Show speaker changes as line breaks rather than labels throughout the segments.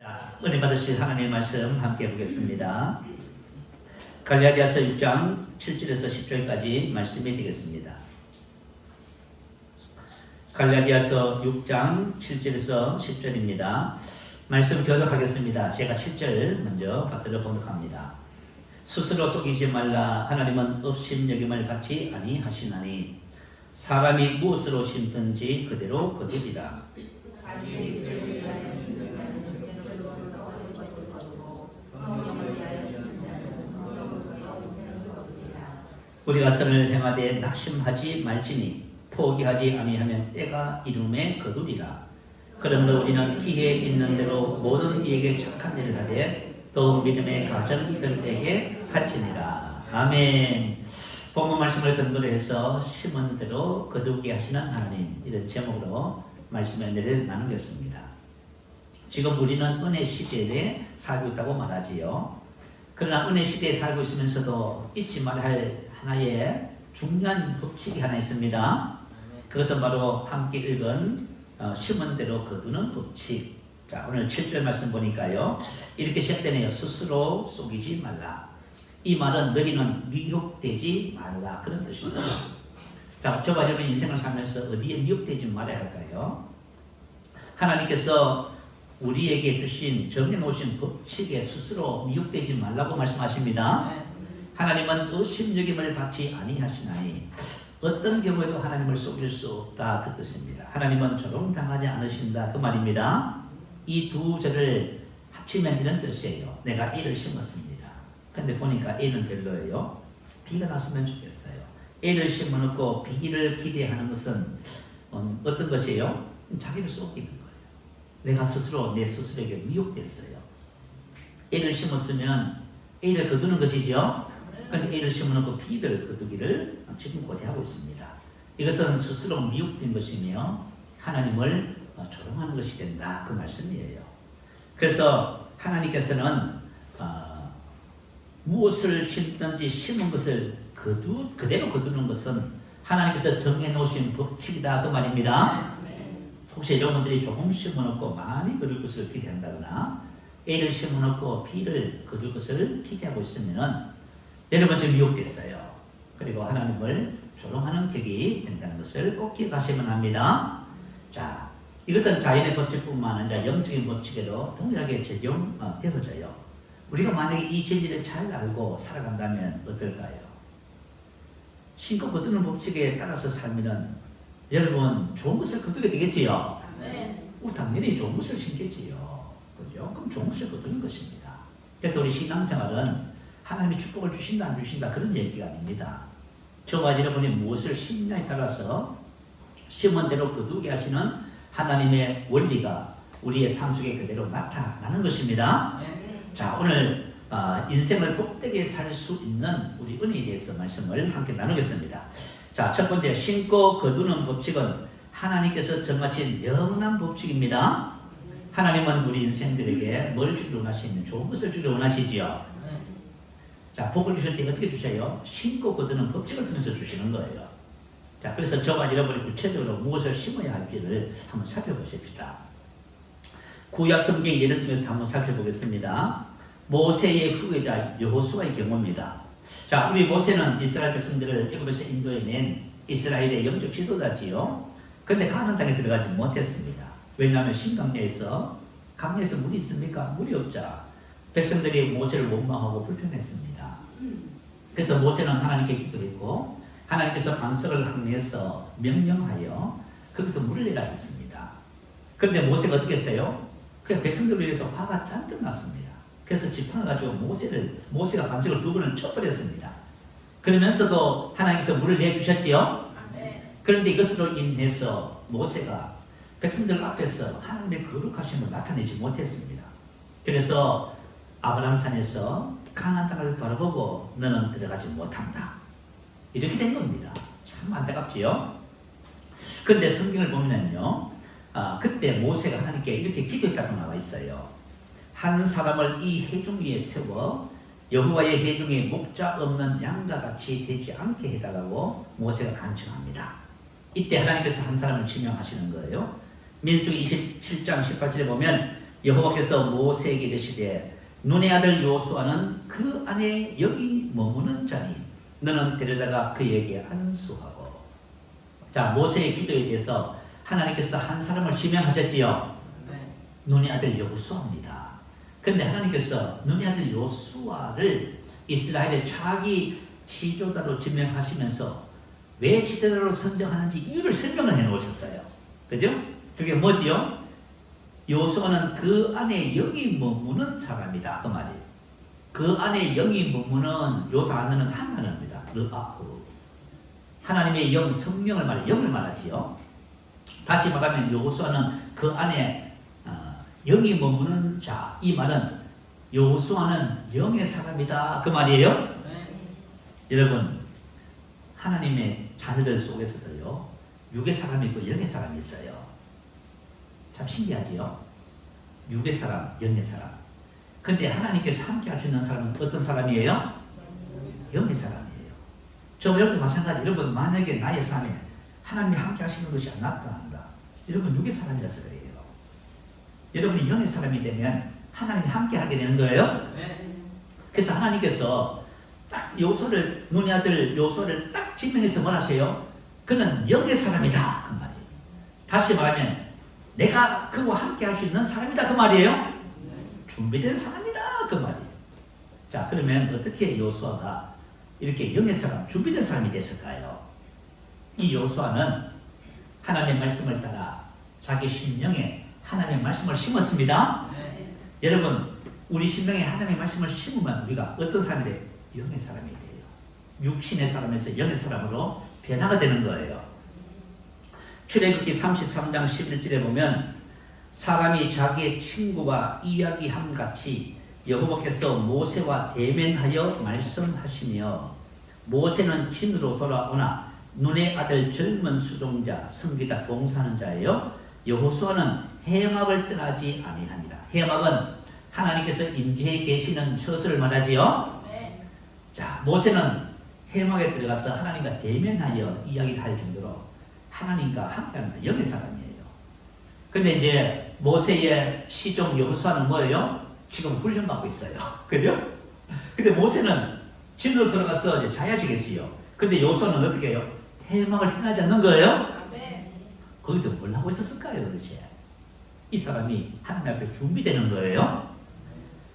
자, 은혜 받으실 하나님의 말씀 함께 보겠습니다. 갈라디아서 6장 7절에서 10절까지 말씀이 되겠습니다. 갈라디아서 6장 7절에서 10절입니다. 말씀 교독하겠습니다. 제가 7절 먼저 받들어 봉독합니다. 스스로 속이지 말라. 하나님은 업신여김을 받지 아니하시나니 사람이 무엇으로 심든지 그대로 거두리라. 우리가 선을 행하되 낙심하지 말지니 포기하지 아니하면 때가 이름에 거두리라. 그러므로 우리는 기회 있는 대로 모든 이에게 착한 일을 하되 또 믿음의 가정들에게 할지니라. 아멘. 본문 말씀을 근거로 해서 심은 대로 거두게 하시는 하나님, 이런 제목으로 말씀의 은혜를 나누겠습니다. 지금 우리는 은혜 시대에 살고 있다고 말하지요. 그러나 은혜 시대에 살고 있으면서도 잊지 말아야 할 하나의 중요한 법칙이 하나 있습니다. 그것은 바로 함께 읽은 심은 대로 거두는 법칙. 자, 오늘 7절 말씀 보니까요, 이렇게 시작되네요. 스스로 속이지 말라. 이 말은 너희는 미혹되지 말라, 그런 뜻입니다. 자, 저와 여러분 인생을 살면서 어디에 미혹되지 말아야 할까요? 하나님께서 우리에게 주신 정해놓으신 법칙에 스스로 미혹되지 말라고 말씀하십니다. 하나님은 의심여김을 받지 아니하시나니 어떤 경우에도 하나님을 속일 수 없다, 그 뜻입니다. 하나님은 조롱당하지 않으신다, 그 말입니다. 이 두 절을 합치면 이런 뜻이에요. 내가 A를 심었습니다. 근데 보니까 A는 별로예요. B가 났으면 좋겠어요. A를 심어놓고 B를 기대하는 것은 어떤 것이에요? 자기를 속이는 거예요. 내가 스스로 내 스스로에게 미혹됐어요. A를 심었으면 A를 거두는 것이죠. 그런데 A를 심어놓고 B를 거두기를 지금 고대하고 있습니다. 이것은 스스로 미혹된 것이며 하나님을 조롱하는 것이 된다, 그 말씀이에요. 그래서 하나님께서는 무엇을 심든지 심은 것을 그대로 거두는 것은 하나님께서 정해놓으신 법칙이다, 그 말입니다. 혹시 여러분들이 조금 심어놓고 많이 거둘 것을 기대한다거나 A를 심어놓고 B를 거둘 것을 기대하고 있으면 여러분 지금 미혹됐어요. 그리고 하나님을 조롱하는 격이 된다는 것을 꼭 기억하시면 합니다. 자, 이것은 자연의 법칙뿐만 아니라 영적인 법칙에도 동일하게 적용되어져요. 우리가 만약에 이 진리를 잘 알고 살아간다면 어떨까요? 신고 거두는 법칙에 따라서 살면 여러분 좋은 것을 거두게 되겠지요? 당연히 좋은 것을 심겠지요. 그죠? 그럼 좋은 것을 거두는 것입니다. 그래서 우리 신앙생활은 하나님이 축복을 주신다 안 주신다 그런 얘기가 아닙니다. 저와 여러분이 무엇을 심냐에 따라서 심은 대로 거두게 하시는 하나님의 원리가 우리의 삶 속에 그대로 나타나는 것입니다. 자, 오늘 인생을 복되게 살 수 있는 우리 은혜에 대해서 말씀을 함께 나누겠습니다. 자, 첫 번째, 심고 거두는 법칙은 하나님께서 정하신 영원한 법칙입니다. 하나님은 우리 인생들에게 뭘 주기를 원하시는, 좋은 것을 주기를 원하시지요. 자, 복을 주실 때 어떻게 주셔요? 심고 거두는 법칙을 통해서 주시는 거예요. 자, 그래서 저와 여러분이 구체적으로 무엇을 심어야 할지를 한번 살펴보십시다. 구약 성경 예를 통해서 한번 살펴보겠습니다. 모세의 후계자 여호수아의 경우입니다. 자, 우리 모세는 이스라엘 백성들을 애굽에서 인도해낸 이스라엘의 영적 지도자지요. 그런데 가나안 땅에 들어가지 못했습니다. 왜냐하면 신강야에서 강야에서 물이 있습니까? 물이 없자 백성들이 모세를 원망하고 불평했습니다. 그래서 모세는 하나님께 기도했고 하나님께서 반석을 항해해서 명령하여 거기서 물을 내라 했습니다. 그런데 모세가 어떻게 했어요? 그냥 백성들을 위해서 화가 잔뜩 났습니다. 그래서 지팡이 가지고 모세가 반석을 2번을 쳐버렸습니다. 그러면서도 하나님께서 물을 내주셨지요. 그런데 이것으로 인해서 모세가 백성들 앞에서 하나님의 거룩하심을 나타내지 못했습니다. 그래서 아브람산에서 가나안 땅을 바라보고 너는 들어가지 못한다, 이렇게 된 겁니다. 참 안타깝지요. 그런데 성경을 보면은요, 그때 모세가 하나님께 이렇게 기도했다고 나와 있어요. 한 사람을 이 회중 위에 세워 여호와의 회중에 목자 없는 양과 같이 되지 않게 해달라고 모세가 간청합니다. 이때 하나님께서 한 사람을 지명하시는 거예요. 민수기 27장 18절에 보면 여호와께서 모세에게 이르시되 눈의 아들 여호수아는 그 안에 여기 머무는 자니 너는 데려다가 그에게 안수하고. 자, 모세의 기도에 대해서 하나님께서 한 사람을 지명하셨지요. 눈의 아들 여호수아입니다. 그런데 하나님께서 눈의 아들 여호수아를 이스라엘의 자기 지도자로 지명하시면서 왜 지도자로 선정하는지 이유를 설명을 해 놓으셨어요. 그죠? 그게 뭐지요? 여호수아는 그 안에 영이 머무는 사람이다. 그 말이에요. 그 안에 영이 머무는 요 단어는 한 단어입니다. 르아흐. 하나님의 영, 성령을 말해, 영을 말하지요. 다시 말하면 여호수아는 그 안에 영이 머무는 자. 이 말은 여호수아는 영의 사람이다. 그 말이에요. 여러분, 하나님의 자녀들 속에서도요, 육의 사람이 있고 영의 사람이 있어요. 참 신기하지요? 육의 사람, 영의 사람. 근데 하나님께서 함께 할 수 있는 사람은 어떤 사람이에요? 영의 사람이에요. 저 여러분도 마찬가지. 여러분, 만약에 나의 삶에 하나님이 함께 하시는 것이 안 나타난다. 여러분, 육의 사람이라서 그래요. 여러분이 영의 사람이 되면 하나님이 함께 하게 되는 거예요. 그래서 하나님께서 딱 요소를, 눈의 아들 요소를 딱 지명해서 뭘 하세요? 그는 영의 사람이다. 그 말이에요. 다시 말하면 내가 그와 함께 할 수 있는 사람이다. 그 말이에요. 준비된 사람이다. 그 말이에요. 자, 그러면 어떻게 요수아가 이렇게 영의 사람, 준비된 사람이 됐을까요? 이 요수아는 하나님의 말씀을 따라 자기 심령에 하나님의 말씀을 심었습니다. 여러분, 우리 심령에 하나님의 말씀을 심으면 우리가 어떤 사람이 돼요? 영의 사람이 돼요. 육신의 사람에서 영의 사람으로 변화가 되는 거예요. 출애굽기 33장 11절에 보면 사람이 자기의 친구와 이야기함 같이 여호와께서 모세와 대면하여 말씀하시며 모세는 진으로 돌아오나 눈의 아들 젊은 수종자 성기다 봉사하는 자예요. 여호수아는 해막을 떠나지 아니하니라. 해막은 하나님께서 임재해 계시는 처소를 말하지요. 자, 모세는 해막에 들어가서 하나님과 대면하여 이야기를 할 정도로 하나님과 함께하는 영의 사람이에요. 근데 이제 모세의 시종 여호수아는 뭐예요? 지금 훈련받고 있어요. 그죠? 근데 모세는 진으로 들어가서 이제 자야지겠지요. 근데 여호수아는 어떻게 해요? 해막을 떠나지 않는 거예요? 거기서 뭘 하고 있었을까요, 도대체? 이 사람이 하나님 앞에 준비되는 거예요.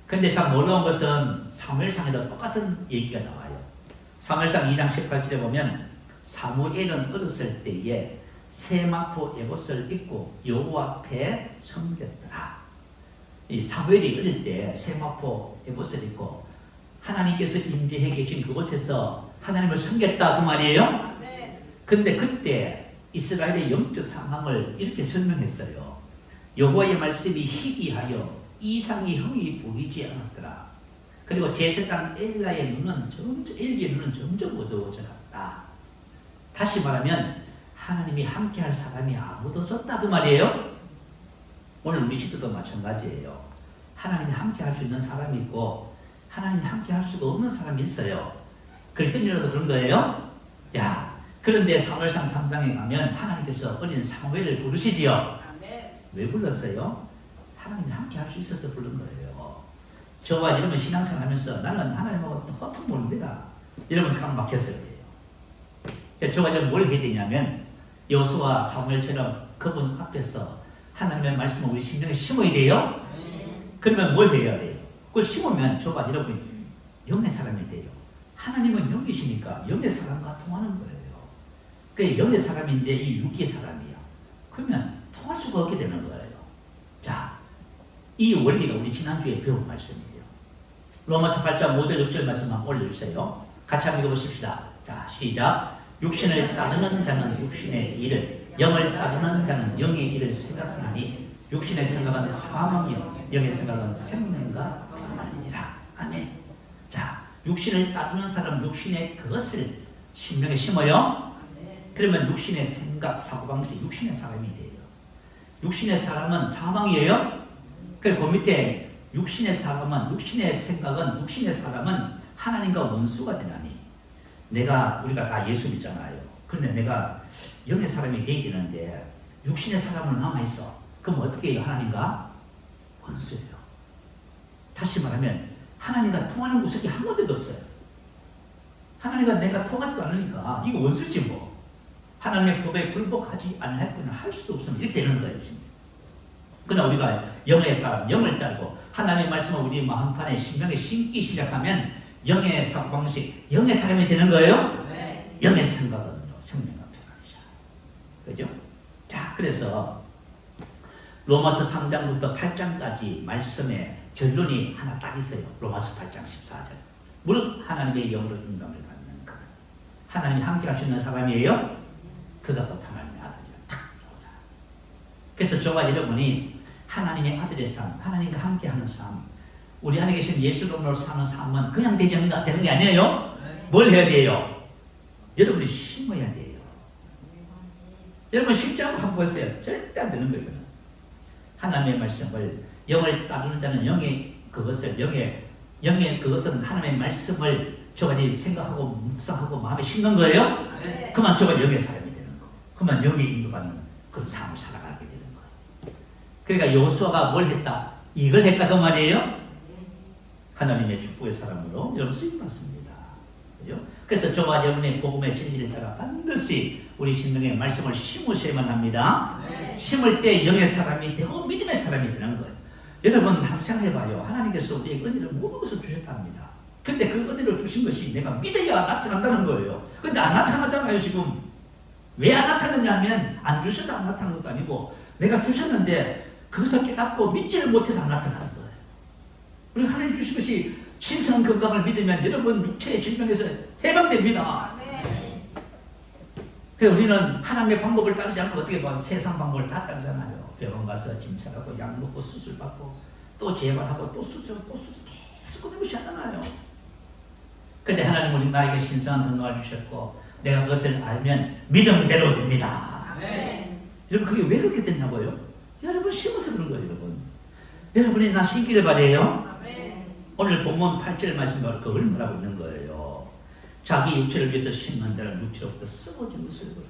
근데 참 놀라운 것은 사무엘상에도 똑같은 얘기가 나와요. 사무엘상 2장 18절에 보면 사무엘은 어렸을 때에 세마포 에봇을 입고 여호와 앞에 섬겼더라. 이 사무엘이 어릴 때 세마포 에봇을 입고 하나님께서 임재해 계신 그곳에서 하나님을 섬겼다. 그 말이에요. 근데 그때 이스라엘의 영적 상황을 이렇게 설명했어요. 여호와의 말씀이 희귀하여 이상의 형이 보이지 않았더라. 그리고 제사장 엘리의 눈은 점점 어두워져 갔다. 다시 말하면 하나님이 함께할 사람이 아무도 없었다. 그 말이에요. 오늘 우리 시대도 마찬가지예요. 하나님이 함께할 수 있는 사람이 있고 하나님이 함께할 수가 없는 사람이 있어요. 그리스도인이라도 그런 거예요. 야, 그런데 사무엘상 3장에 가면 하나님께서 어린 사무엘을 부르시지요. 왜 불렀어요? 하나님이 함께 할 수 있어서 부른 거예요. 저와 여러분 신앙생활 하면서 나는 하나님하고 도통 모릅니다. 여러분 강 막혔을 때요. 저와 여러분 뭘 해야 되냐면 여호수아 사무엘처럼 그분 앞에서 하나님의 말씀을 우리 심령에 심어야 돼요. 그러면 뭘 해야 돼요? 그걸 심으면 저와 여러분 영의 사람이 돼요. 하나님은 영이시니까 영의 사람과 통하는 거예요. 그 영의 사람인데 이 육의 사람이에요. 그러면 통할 수가 없게 되는 거예요. 자, 이 원리가 우리 지난주에 배운 말씀이에요. 로마서 8장 5절 6절 말씀 한번 올려주세요. 같이 한번 읽어보십시다. 자, 시작. 육신을 따르는 자는 육신의 일을, 영을 따르는 자는 영의 일을 생각하나니 육신의 생각은 사망이요 영의 생각은 생명과 평안이니라. 아멘. 자, 육신을 따르는 사람은 육신의 그것을 심령에 심어요. 그러면 육신의 생각, 사고방식, 육신의 사람이 돼요. 육신의 사람은 사망이에요. 그 밑에 육신의 사람은, 육신의 생각은, 육신의 사람은 하나님과 원수가 되나니 우리가 다 예수 믿잖아요. 그런데 내가 영의 사람이 되야 되는데 육신의 사람은 남아있어. 그럼 어떻게 해요? 하나님과 원수예요. 다시 말하면 하나님과 통하는 구석이 한 군데도 없어요. 하나님과 내가 통하지도 않으니까 이거 원수지 뭐. 하나님의 법에 굴복하지 않을 뿐은 할 수도 없으면 이렇게 되는 거예요. 그러나 우리가 영의 사람, 영을 따르고 하나님의 말씀을 우리 마음판에 심령에 심기 시작하면 영의 사고방식, 영의 사람이 되는 거예요. 네. 영의 생각은 생명과 평안이죠. 그죠? 자, 그래서 로마서 3장부터 8장까지 말씀에 결론이 하나 딱 있어요. 로마서 8장 14절. 무릇 하나님의 영으로 인감을 받는 것. 하나님이 함께 할 수 있는 사람이에요. 그가 곧 하나님의 아들이라 딱 나오잖아. 그래서 저와 여러분이 하나님의 아들의 삶, 하나님과 함께하는 삶, 우리 안에 계신 예수로 사는 삶은 그냥 되는 게 아니에요. 뭘 해야 돼요? 여러분이 심어야 돼요. 여러분 심지 않고 한번 보세요. 절대 안 되는 거예요. 하나님의 말씀을 영을 따르는 자는 영의 그것은 하나님의 말씀을 저가 생각하고 묵상하고 마음에 심는 거예요. 그만 저가 영의 사람이 되는 거. 그만 영의 인도받는 그런 삶을 살아가게 되는 거예요. 그러니까 여호수아가 뭘 했다? 이걸 했다 그 말이에요. 하나님의 축복의 사람으로 여러분 쓰임받습니다. 그죠? 그래서 저와 여러분의 복음의 진리를 따라 반드시 우리 심령의 말씀을 심으셔야만 합니다. 심을 때 영의 사람이 되고 믿음의 사람이 되는 거예요. 여러분 한번 생각해봐요. 하나님께서 우리에게 은혜를 모든 것을 주셨다 합니다. 근데 그 은혜를 주신 것이 내가 믿어야 나타난다는 거예요. 근데 안 나타나잖아요 지금. 왜 안 나타났냐면 안 주셔서 안 나타난 것도 아니고 내가 주셨는데 그것을 깨닫고 믿지를 못해서 안 나타나는 거예요. 우리 하나님 주신 것이 신성한 건강을 믿으면 여러분 육체의 질병에서 해방됩니다. 그래서 우리는 하나님의 방법을 따르지 않고 어떻게 봐? 세상 방법을 다 따르잖아요. 병원 가서 진찰하고 약 먹고 수술 받고 또 재발하고 또 수술 계속 그런 것이 하잖아요. 근데 하나님은 우리 나에게 신성한 건강을 주셨고 내가 그것을 알면 믿음대로 됩니다. 여러분 그게 왜 그렇게 됐냐고요? 여러분 심어서 그런 거예요. 여러분이 나 심기를 바래요. 오늘 본문 8절 말씀 바로 그걸 말하고 있는 거예요. 자기 육체를 위해서 심는 자는 육체로부터 썩어진 것을 그리고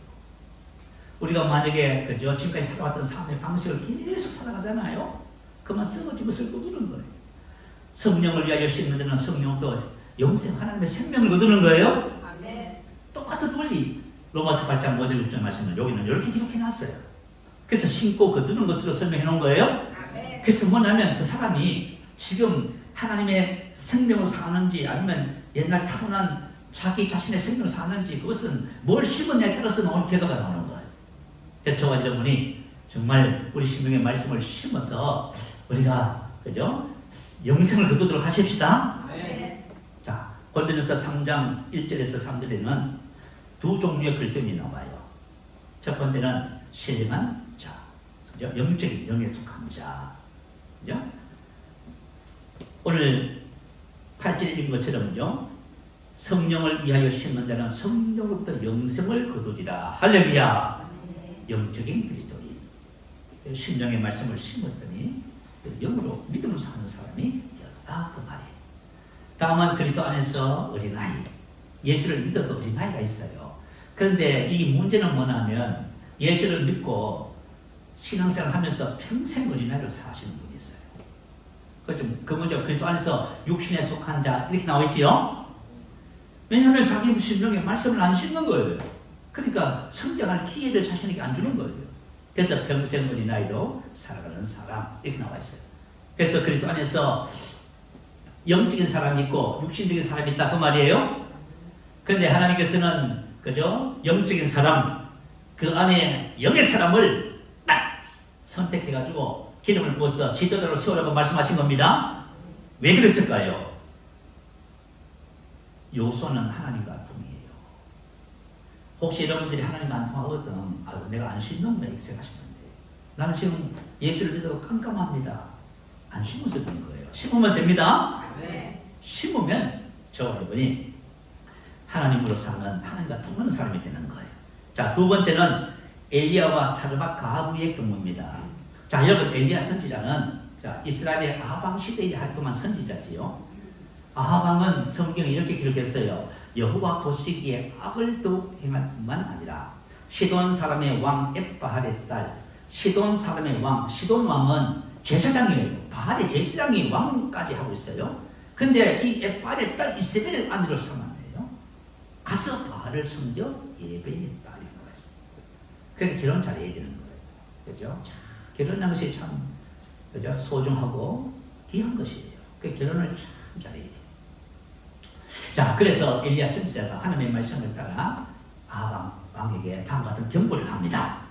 우리가 만약에 그죠 지금까지 살아왔던 삶의 방식을 계속 살아가잖아요. 그만 썩어진 것을 거두는 거예요. 성령을 위하여 심는 자는 성령도 영생 하나님의 생명을 거두는 거예요. 똑같은 원리. 로마서 8장 5절 6절 말씀은 여기는 이렇게 기록해놨어요. 그래서 심고 거두는 것으로 설명해 놓은 거예요. 그래서 뭐냐면 그 사람이 지금 하나님의 생명을 사는지 아니면 옛날 타고난 자기 자신의 생명을 사는지 그것은 뭘 심었냐에 따라서 나오는 결과가 나오는 거예요. 그래서 저와 여러분이 정말 우리 신명의 말씀을 심어서 우리가 그죠 영생을 거두도록 하십시다. 자, 고린도전서 3장 1절에서 3절에는 두 종류의 글씀이 나와요. 첫 번째는 신령한 자, 그죠? 영적인 영에 속한 자, 그죠? 오늘 8절에 읽은 것처럼요, 성령을 위하여 심는 자는 성령으로부터 영생을 거두리라. 할렐루야. 영적인 그리스도인. 신령의 말씀을 심었더니 영으로 믿음을 사는 사람이 되었다 그 말이에요. 다음은 그리스도 안에서 어린아이. 예수를 믿어도 어린아이가 있어요. 그런데 이 문제는 뭐냐면 예수를 믿고 신앙생활 하면서 평생 어린아이로 사시는 분이 있어요. 그 문제가 그리스도 안에서 육신에 속한 자 이렇게 나와있지요. 왜냐하면 자기 심령에 말씀을 안 심는 거예요. 그러니까 성장할 기회를 자신에게 안 주는 거예요. 그래서 평생 어린아이로 살아가는 사람 이렇게 나와있어요. 그래서 그리스도 안에서 영적인 사람이 있고 육신적인 사람이 있다 그 말이에요. 그런데 하나님께서는 그죠? 영적인 사람 그 안에 영의 사람을 딱 선택해가지고 기름을 부어서 지도자로 세우라고 말씀하신 겁니다. 왜 그랬을까요? 요소는 하나님과 통이에요. 혹시 여러분들이 하나님과 안 통하거든, 내가 안 심는구나 이렇게 생각하시면 안 돼요. 나는 지금 예수를 믿어도 깜깜합니다. 안 심어서 그런 거예요. 심으면 됩니다. 심으면 저와 여러분이 하나님으로 사는 하나님과 통하는 사람이 되는 거예요. 자, 두 번째는 엘리야와 사르밧 가부의 경우입니다. 자, 여러분 엘리야 선지자는 이스라엘의 아하방 시대에 활동한 선지자지요. 아하방은 성경에 이렇게 기록했어요. 여호와 보시기에 악을 더욱 행할 뿐만 아니라 시돈 사람의 왕 엣바할의 딸 시돈 사람의 왕 시돈 왕은 제사장이에요. 바알의 제사장이 왕까지 하고 있어요. 근데 이 바알의 딸 이세벨을 아내로 삼았네요. 가서 바알을 섬겨 예배했다 이렇게 나와 있습니다. 그러니까 결혼 잘해야 되는 거예요. 그죠? 자, 결혼하는 것이 참 그죠? 소중하고 귀한 것이에요. 그 결혼을 참 잘해야 돼요. 자, 그래서 엘리야 선지자가 하나님의 말씀을 따라 아합 왕에게 다음과 같은 경고를 합니다.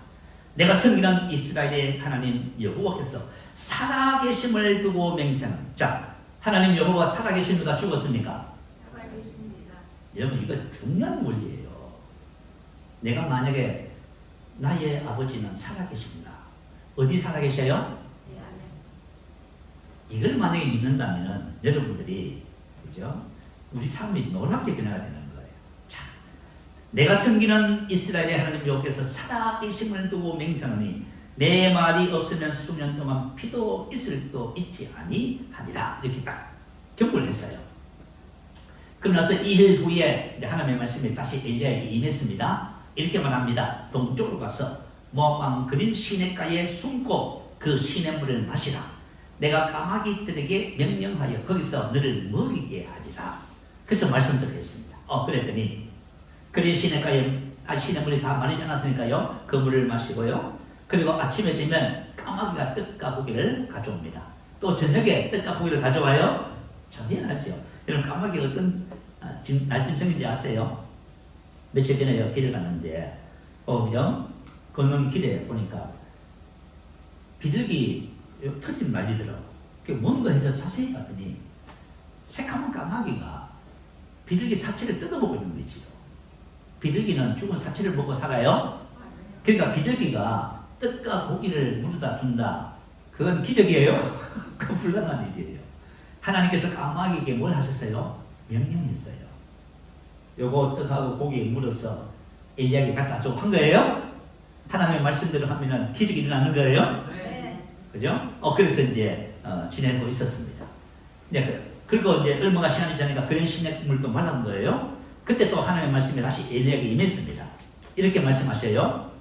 내가 섬기는 이스라엘의 하나님 여호와께서 살아계심을 두고 맹세하는. 자, 하나님 여호와 살아계십니까? 죽었습니까?
살아계십니다.
여러분 이거 중요한 원리예요. 내가 만약에 나의 아버지는 살아계신다. 어디 살아계셔요?
내 안에.
이걸 만약에 믿는다면 여러분들이 그죠? 우리 삶이 놀랍게 변화가 되는 거예요. 자, 내가 섬기는 이스라엘의 하나님 여호와께서 살아계심을 두고 맹세하노니 내 말이 없으면 수년 동안 피도 있을 도 있지 아니하니라. 이렇게 딱 경고를 했어요. 그러고 나서 2일 후에 이제 하나님의 말씀이 다시 엘리야에게 임했습니다. 이렇게 말합니다. 동쪽으로 가서 모압 왕 그린 시냇가에 숨고 그 시냇물을 마시라. 내가 까마귀들에게 명령하여 거기서 너를 먹이게 하리라. 그래서 말씀드리겠습니다. 그랬더니 그린 시냇가에 시냇물이 다 마르지 않았으니까요. 그 물을 마시고요. 그리고 아침에 되면 까마귀가 떡과 고기를 가져옵니다. 또 저녁에 떡과 고기를 가져와요. 참 희한하죠. 여러분 까마귀가 어떤 날짐승인지 아세요? 며칠 전에 길을 갔는데 그죠? 걷는 길에 보니까 비둘기 터진 날리더라고. 뭔가 해서 자세히 봤더니 새카만 까마귀가 비둘기 사체를 뜯어먹고 있는 거지요. 비둘기는 죽은 사체를 먹고 살아요. 그러니까 비둘기가 떡과 고기를 물어다 준다. 그건 기적이에요. 그 불가능한 일이에요. 하나님께서 까마귀에게 뭘 하셨어요? 명령했어요. 요거 떡하고 고기 물어서 엘리야에게 갖다 주고 한 거예요. 하나님의 말씀대로 하면은 기적이 일어나는 거예요.
네.
그죠? 그래서 이제 지내고 있었습니다. 네, 그리고 이제 얼마가 시간이 지나니까 그런 시냇물도 말란 거예요. 그때 또 하나님의 말씀이 다시 엘리야에게 임했습니다. 이렇게 말씀하셔요.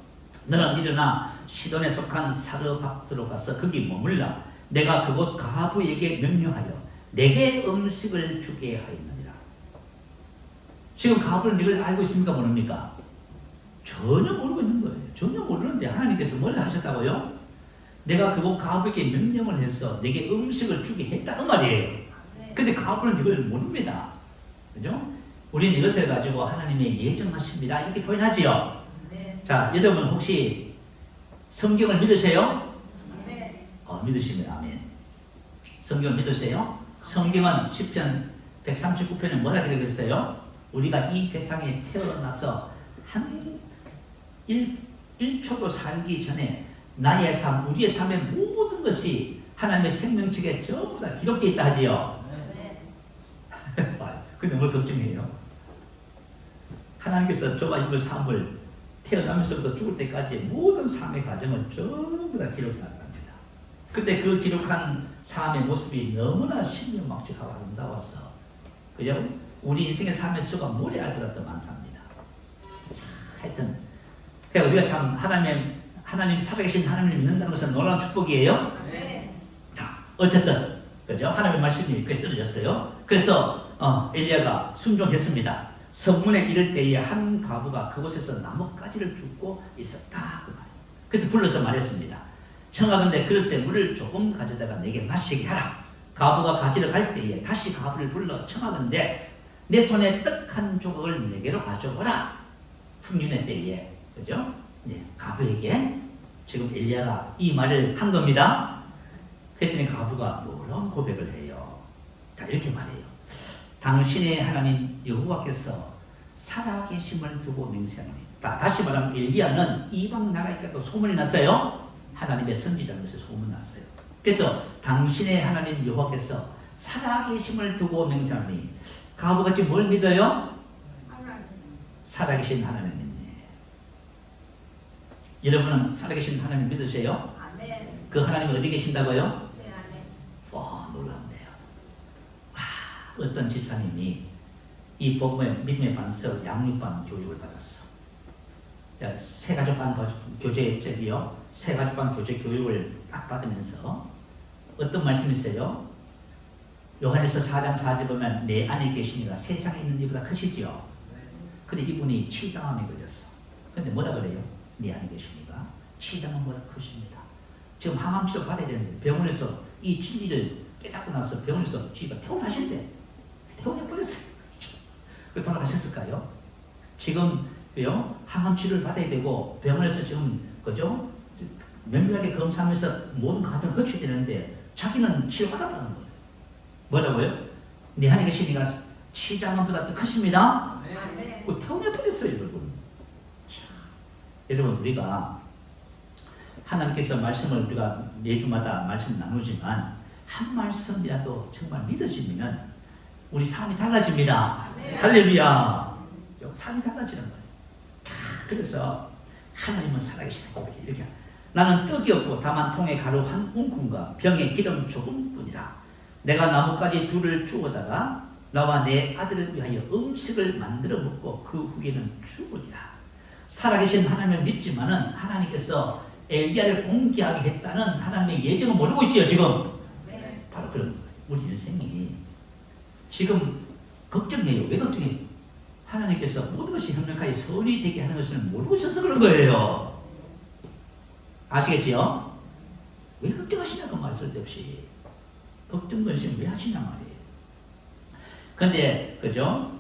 너는 일어나 시돈에 속한 사르밧으로 가서 거기 머물라. 내가 그곳 가부에게 명령하여 내게 음식을 주게 하였느니라. 지금 가부는 이걸 알고 있습니까? 모릅니까? 전혀 모르고 있는 거예요. 전혀 모르는데 하나님께서 뭘 하셨다고요? 내가 그곳 가부에게 명령을 해서 내게 음식을 주게 했다고 말이에요. 근데 가부는 이걸 모릅니다. 그죠? 우리는 이것을 가지고 하나님의 예정하십니다. 이렇게 표현하지요.
네.
자, 여러분 혹시 성경을 믿으세요?
네.
믿으시면 아멘. 성경을 믿으세요? 성경은 시편 139편에 뭐라 그러겠어요? 우리가 이 세상에 태어나서 한 1초도 살기 전에 나의 삶, 우리의 삶의 모든 것이 하나님의 생명책에 전부 다 기록되어 있다 하지요.
네.
근데 뭘 걱정해요? 하나님께서 저와 이걸 삶을 태어나면서부터 죽을 때까지 모든 삶의 과정을 전부 다 기록해놨답니다. 근데 그 기록한 삶의 모습이 너무나 신명막측하고 아름다워서 그죠? 우리 인생의 삶의 수가 모래알보다 더 많답니다. 하여튼 그러니까 우리가 참 하나님 살아계신 하나님을 믿는다는 것은 놀라운 축복이에요.
네.
자, 어쨌든 그죠? 하나님의 말씀이 꽤 떨어졌어요. 그래서 엘리야가 순종했습니다. 성문에 이를 때에 한 가부가 그곳에서 나뭇가지를 줍고 있었다 그 말이에요. 그래서 불러서 말했습니다. 청하건대 그릇에 물을 조금 가져다가 내게 마시게 하라. 가부가 가지러 갈 때에 다시 가부를 불러 청하건대 내 손에 떡 한 조각을 내게로 가져오라. 흉년의 때에 그죠? 네, 가부에게 지금 엘리야가 이 말을 한 겁니다. 그랬더니 가부가 놀라운 고백을 해요. 자, 이렇게 말해요. 당신의 하나님 여호와께서 살아계심을 두고 맹세하노니. 다시 말하면 엘리야는 이방 나라에까지도 소문이 났어요. 하나님의 선지자인 것에 소문났어요. 그래서 당신의 하나님 여호와께서 살아계심을 두고 맹세하노니. 가부가 지금 뭘 믿어요? 살아계신 하나님을 믿네. 여러분은 살아계신 하나님 믿으세요?
네.
그 하나님이 어디 계신다고요?
내 안에.
와, 놀랍네요. 와, 어떤 집사님이 이 복음의 믿음의 반석 양육반 교육을 받았어. 자, 세가족반 교제적이요. 세가족반 교제 교육을 딱 받으면서 어떤 말씀이 있어요? 요한일서 4장 4절 보면 내 안에 계시니가 세상에 있는 이보다 크시지요. 근데 이분이 치장암에 걸렸어. 근데 뭐라 그래요? 내 안에 계시니가 치장암보다 크십니다. 지금 항암 치료 받아야 되는데 병원에서 이 진리를 깨닫고 나서 병원에서 지가 퇴원하신대. 퇴원해버렸어요. 그 돌아가셨을까요? 지금 항암 치료를 받아야 되고 병원에서 지금 그죠? 면밀하게 검사하면서 모든 과정을 거쳐야 되는데 자기는 치료받았다는 거예요. 뭐라고요? 내 안에 계시니가 치장암보다 더 크십니다.
아멘.
그 태워내버렸어요, 여러분. 자, 여러분 우리가 하나님께서 말씀을 우리가 매주마다 말씀 나누지만 한 말씀이라도 정말 믿어지면 우리 삶이 달라집니다.
아멘.
할렐루야. 삶이 달라지는 거예요. 그래서 하나님은 살아계시다. 이렇게 나는 떡이 없고 다만 통에 가루 한 움큼과 병에 기름 조금뿐이라. 내가 나뭇가지 둘을 주워다가 나와 내 아들을 위하여 음식을 만들어 먹고 그 후에는 죽으리라. 살아계신 하나님을 믿지만은 하나님께서 엘리야를 공개하게 했다는 하나님의 예정을 모르고 있지요 지금.
네.
바로 그런 거예요. 우리 인생이 지금 걱정해요. 왜 걱정해요? 하나님께서 모든 것이 협력하여 선이 되게 하는 것을 모르고 있어서 그런 거예요. 아시겠지요? 왜 걱정하시냐고 말 쓸데없이. 걱정 근심 왜 하시냐 말이에요. 근데 그죠?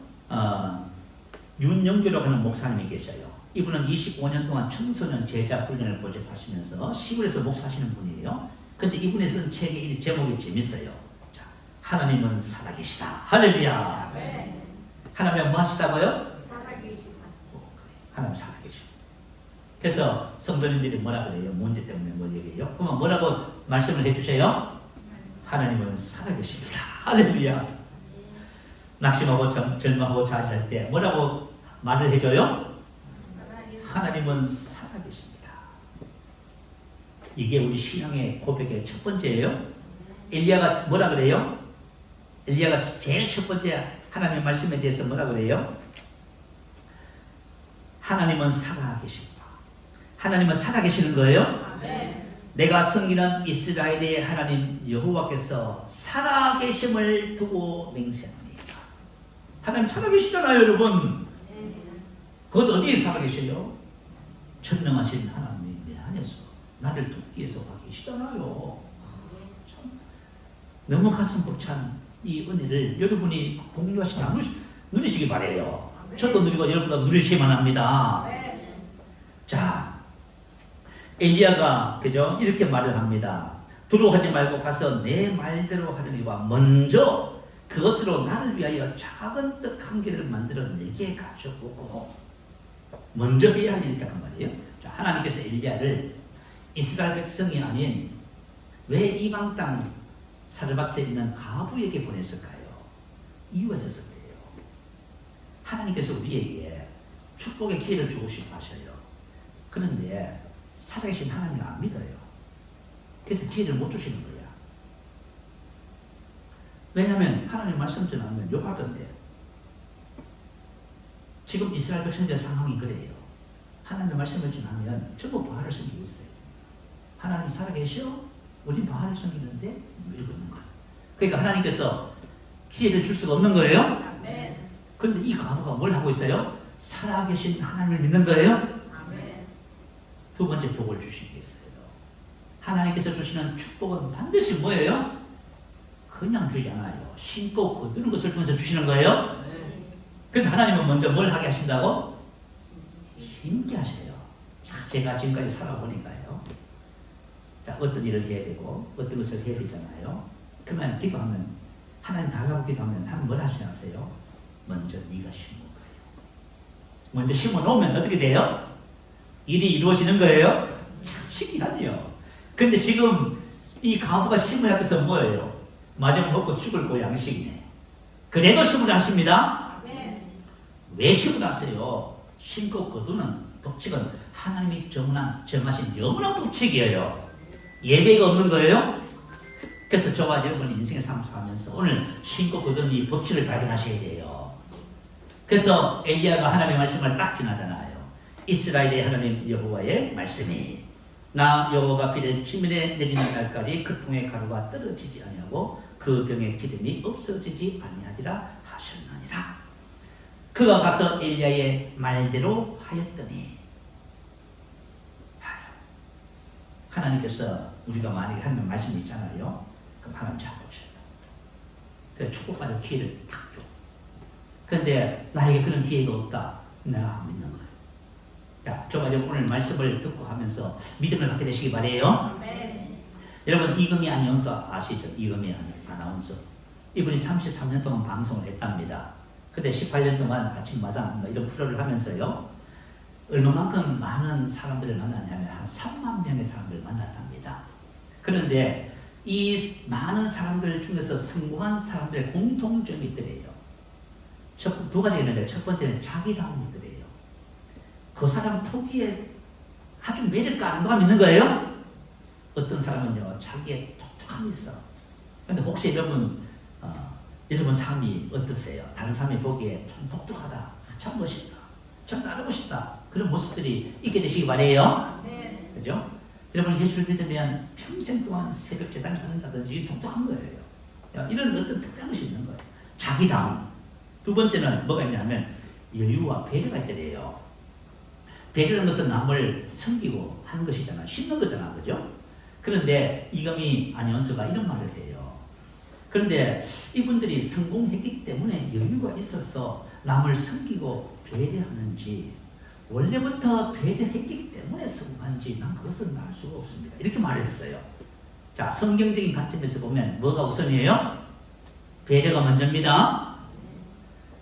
윤영규라고 하는 목사님이 계셔요. 이분은 25년 동안 청소년 제자 훈련을 고집하시면서 시골에서 목사하시는 분이에요. 근데 이분이 쓴 책의 제목이 재밌어요. 자, 하나님은 살아계시다. 할렐루야.
아멘.
하나님은 뭐 하시다고요?
살아계시다.
하나님 살아계시고. 그래서 성도님들이 뭐라 그래요? 문제 때문에 뭐 얘기해요? 그러면 뭐라고 말씀을 해주세요? 하나님은 살아계십니다. 할렐루야. 낙심하고 절망하고 좌절할 때 뭐라고 말을 해줘요? 하나님은 살아계십니다. 이게 우리 신앙의 고백의 첫 번째예요. 엘리야가 뭐라 그래요? 엘리야가 제일 첫 번째 하나님의 말씀에 대해서 뭐라 그래요? 하나님은 살아계십니다. 하나님은 살아계시는 거예요?
아멘.
내가 섬기는 이스라엘의 하나님 여호와께서 살아계심을 두고 맹세합니다. 하나님 살아계시잖아요, 여러분. 그것 어디에 살아계셔요? 전능하신 하나님이 내 안에서 나를 돕기 위해서 와 계시잖아요. 참, 너무 가슴 벅찬 이 은혜를 여러분이 공유하시고 누리시기 바래요. 저도 누리고 여러분도 누리시기만 합니다. 자, 엘리야가 그죠? 이렇게 말을 합니다. 두려워하지 말고 가서 내 말대로 하려니와 먼저 그것으로 나를 위하여 작은 떡 한 개를 만들어 내게 가져오고 먼저 해야 할 일이 있단 말이에요. 자, 하나님께서 엘리야를 이스라엘 백성이 아닌 왜 이방 땅 사르밧에 있는 가부에게 보냈을까요? 이유가 있어서 그래요. 하나님께서 우리에게 축복의 기회를 주고 싶어 하셔요. 그런데 살아계신 하나님을 안 믿어요. 그래서 기회를 못 주시는 거야. 왜냐하면 하나님 말씀 전하면 욕할 건데 지금 이스라엘 백성들 상황이 그래요. 하나님의 말씀을 전하면 전부 바알을 섬기고 있어요. 하나님 살아계셔? 우린 바알을 섬기는데 이러고 있는 거야. 그러니까 하나님께서 기회를 줄 수가 없는 거예요.
아멘.
그런데 이 과부가 뭘 하고 있어요? 살아계신 하나님을 믿는 거예요.
아멘.
두 번째 복을 주시기 위해서요. 하나님께서 주시는 축복은 반드시 뭐예요? 그냥 주지 않아요. 신고 거두는 것을 통해서 주시는 거예요. 그래서 하나님은 먼저 뭘 하게 하신다고? 힘게 하셔요. 자, 제가 지금까지 살아보니까요. 자, 어떤 일을 해야 되고 어떤 것을 해야 되잖아요. 그러면 기도하면 하나님 달라고 기도하면 하나님 뭘 하시냐세요? 먼저 네가 심은 거예요. 먼저 심어 놓으면 어떻게 돼요? 일이 이루어지는 거예요. 참 신기하죠. 근데 지금 이 가부가 심을 하면서 뭐예요? 마저 먹고 죽을 고양식이네. 그래도 심을 하십니다.
아멘.
왜 심을 하세요? 심고 거두는 법칙은 하나님이 정하신 영원한 법칙이에요. 예배가 없는 거예요. 그래서 저와 여러분 인생의 삶을 살면서 오늘 심고 거두는 이 법칙을 발견하셔야 돼요. 그래서 엘리야가 하나님의 말씀을 딱 지나잖아요. 이스라엘의 하나님 여호와의 말씀이 나 여호와가 비를 지면에 내리는 날까지 그 통의 가루가 떨어지지 아니하고 그 병의 기름이 없어지지 아니하리라 하셨느니라. 그가 가서 엘리야의 말대로 하였더니 하나님께서 우리가 만약에 하는 말씀이 있잖아요. 그럼 하나님 잡고 오셔요. 그래서 축복받을 기회를 탁 줘. 그런데 나에게 그런 기회가 없다. 내가 안 믿는 거예요. 자, 저가 오늘 말씀을 듣고 하면서 믿음을 갖게 되시기 바래요.
네.
여러분 이금희 아나운서 아시죠? 이금희 아나운서. 이분이 33년 동안 방송을 했답니다. 근데 18년 동안 아침마다 이런 프로를 하면서요. 얼마만큼 많은 사람들을 만났냐면 한 3만 명의 사람들을 만났답니다. 그런데 이 많은 사람들 중에서 성공한 사람들의 공통점이 있더래요. 두 가지가 있는데 첫 번째는 자기다움이 있더래요. 그 사람 특유의 아주 매력과 아름다움이 있는 거예요. 어떤 사람은요 자기의 독특함이 있어. 그런데 혹시 여러분 삶이 어떠세요? 다른 사람이 보기에 참 독특하다, 참 멋있다, 참 따르고 싶다, 그런 모습들이 있게 되시기 바래요.
네.
그죠? 여러분 예수를 믿으면 평생 동안 새벽 제단을 찾는다든지 독특한 거예요. 이런 어떤 특별한 것이 있는 거예요. 자기다움. 두 번째는 뭐가 있냐면 여유와 배려가 있더래요. 배려는 것은 남을 섬기고 하는 것이잖아. 씻는 거잖아. 그죠? 그런데 이금희 아나운서가 이런 말을 해요. 그런데 이분들이 성공했기 때문에 여유가 있어서 남을 섬기고 배려하는지 원래부터 배려했기 때문에 성공한지 난 그것은 알 수가 없습니다. 이렇게 말을 했어요. 자, 성경적인 관점에서 보면 뭐가 우선이에요? 배려가 먼저입니다.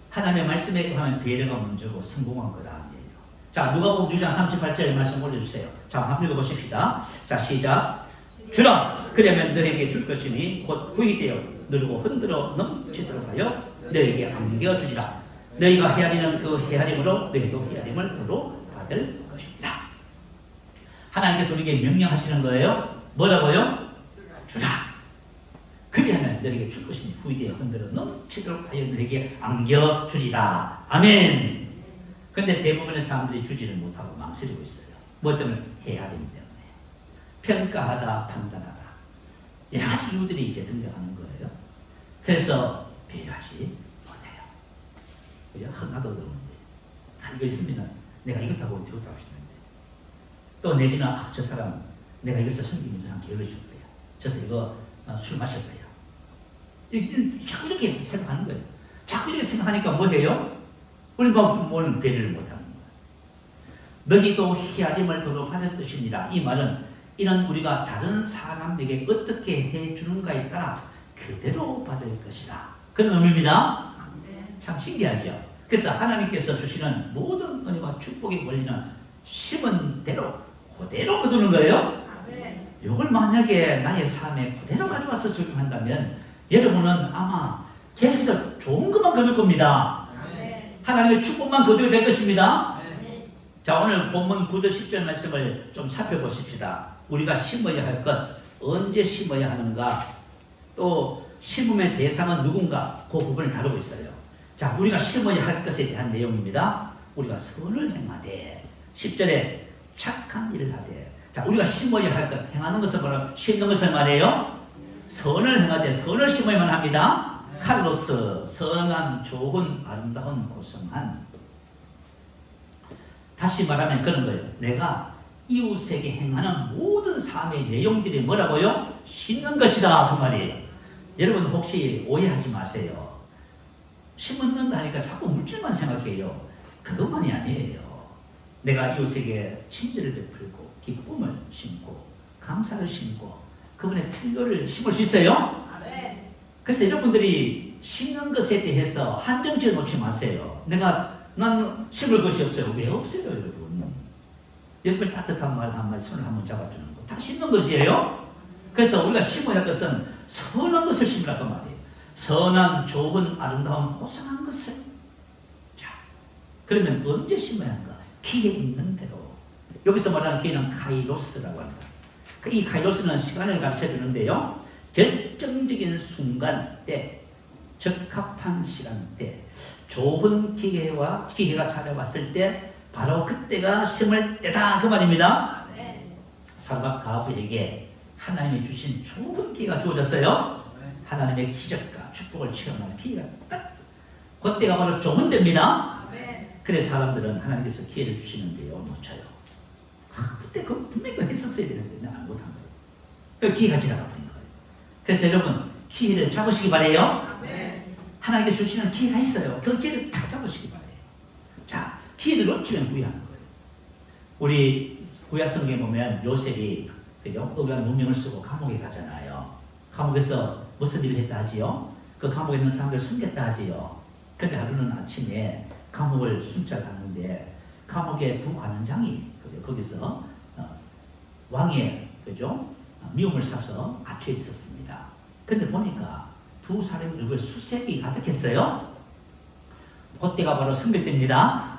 하나님의 말씀에 의하면 배려가 먼저고 성공한 거다 아니에요. 자, 누가복음 6장 38절 말씀 올려주세요. 자, 한번 읽어보십시다. 자, 시작. 주라 그러면 너에게 줄 것이니 곧 후히되어 누르고 흔들어 넘치도록 하여 너에게 안겨주리라. 너희가 헤아리는 그 헤아림으로 너희도 헤아림을 도로 받을 것이니라. 하나님께서 우리에게 명령하시는 거예요. 뭐라고요? 주라. 그리하면 너에게 줄 것이니 후히되어 흔들어 넘치도록 하여 너에게 안겨주리라. 아멘. 근데 대부분의 사람들이 주지를 못하고 망설이고 있어요. 뭐 때문에? 헤아림 때문에. 평가하다, 판단하다. 여러 가지 이유들이 이제 등장하는 거예요. 그래서 배려하지 못해요. 그죠? 나도 그러는데. 이거 있으면 내가 이것 하고 저것 하고 싶은데. 또 내지는 저 사람 내가 이것을 섬기면서 한 게을러질 거야. 저서 이거 술 마실 거야. 자꾸 이렇게 생각하는 거예요. 자꾸 이렇게 생각하니까 뭐 해요? 우리가 뭘 배려를 못하는 거예요. 너희도 헤아림을 도로 받을 것이니라. 이 말은 이는 우리가 다른 사람에게 어떻게 해주는가에 따라 그대로 받을 것이라. 그런 의미입니다. 참 신기하죠. 그래서 하나님께서 주시는 모든 은혜와 축복의 원리는 심은 대로 그대로 거두는 거예요. 이걸 만약에 나의 삶에 그대로 가져와서 적용한다면 여러분은 아마 계속해서 좋은 것만 거둘 겁니다. 하나님의 축복만 거두게 될 것입니다. 자, 오늘 본문 9절 10절 말씀을 좀 살펴보십시다. 우리가 심어야 할 것, 언제 심어야 하는가, 또 심음의 대상은 누군가, 그 부분을 다루고 있어요. 자, 우리가 심어야 할 것에 대한 내용입니다. 우리가 선을 행하되, 10절에 착한 일을 하되. 자, 우리가 심어야 할 것, 행하는 것을 바로 심는 것을 말해요. 선을 행하되 선을 심어야만 합니다. 칼로스, 선한, 좋은, 아름다운, 고성한. 다시 말하면 그런 거예요. 내가 이웃에게 행하는 모든 삶의 내용들이 뭐라고요? 심는 것이다. 그 말이에요. 여러분 혹시 오해하지 마세요. 심는다 하니까 자꾸 물질만 생각해요. 그것만이 아니에요. 내가 이웃에게 친절을 베풀고 기쁨을 심고 감사를 심고 그분의 필요를 심을 수 있어요. 그래서 여러분들이 심는 것에 대해서 한정지어 놓지 마세요. 난 심을 것이 없어요. 왜 없어요, 여러분? 여러분 따뜻한 말 한 말, 손을 한번 잡아주는 거. 다 심는 것이에요. 그래서 우리가 심어야 할 것은 선한 것을 심으라고 말이에요. 선한, 좋은, 아름다운, 고상한 것을. 자, 그러면 언제 심어야 하는가? 기회 있는 대로. 여기서 말하는 기회는 카이로스라고 합니다. 이 카이로스는 시간을 가르쳐 주는데요. 결정적인 순간 때, 적합한 시간대, 좋은 기회가 찾아왔을 때 바로 그때가 심을 때다 그 말입니다. 사르밧 가부에게 하나님이 주신 좋은 기회가 주어졌어요. 하나님의 기적과 축복을 체험하는 기회가 딱 그때가 바로 좋은 때입니다. 그래서 사람들은 하나님께서 기회를 주시는데요, 놓쳐요. 그때 그 분명히 그거 했었어야 되는데 내가 안 못한 거예요. 그 기회가 지나가 버린 거예요. 그래서 여러분 기회를 잡으시기 바래요. 하나님께서 주시는 기회가 있어요. 그 기회를 딱 잡으시기 바래요. 자, 기회를 놓치면 후회하는 거예요. 우리 구약 성경에 보면 요셉이 그죠? 억울한 누명을 쓰고 감옥에 가잖아요. 감옥에서 무슨 일을 했다 하지요? 그 감옥에 있는 사람들 숨겼다 하지요. 근데 하루는 아침에 감옥을 순찰하는데 감옥에 두 관원장이 거기서 왕의 그죠? 미움을 사서 갇혀 있었습니다. 근데 보니까 두 사람의 얼굴에 수색이 가득했어요. 그때가 바로 성별 때입니다.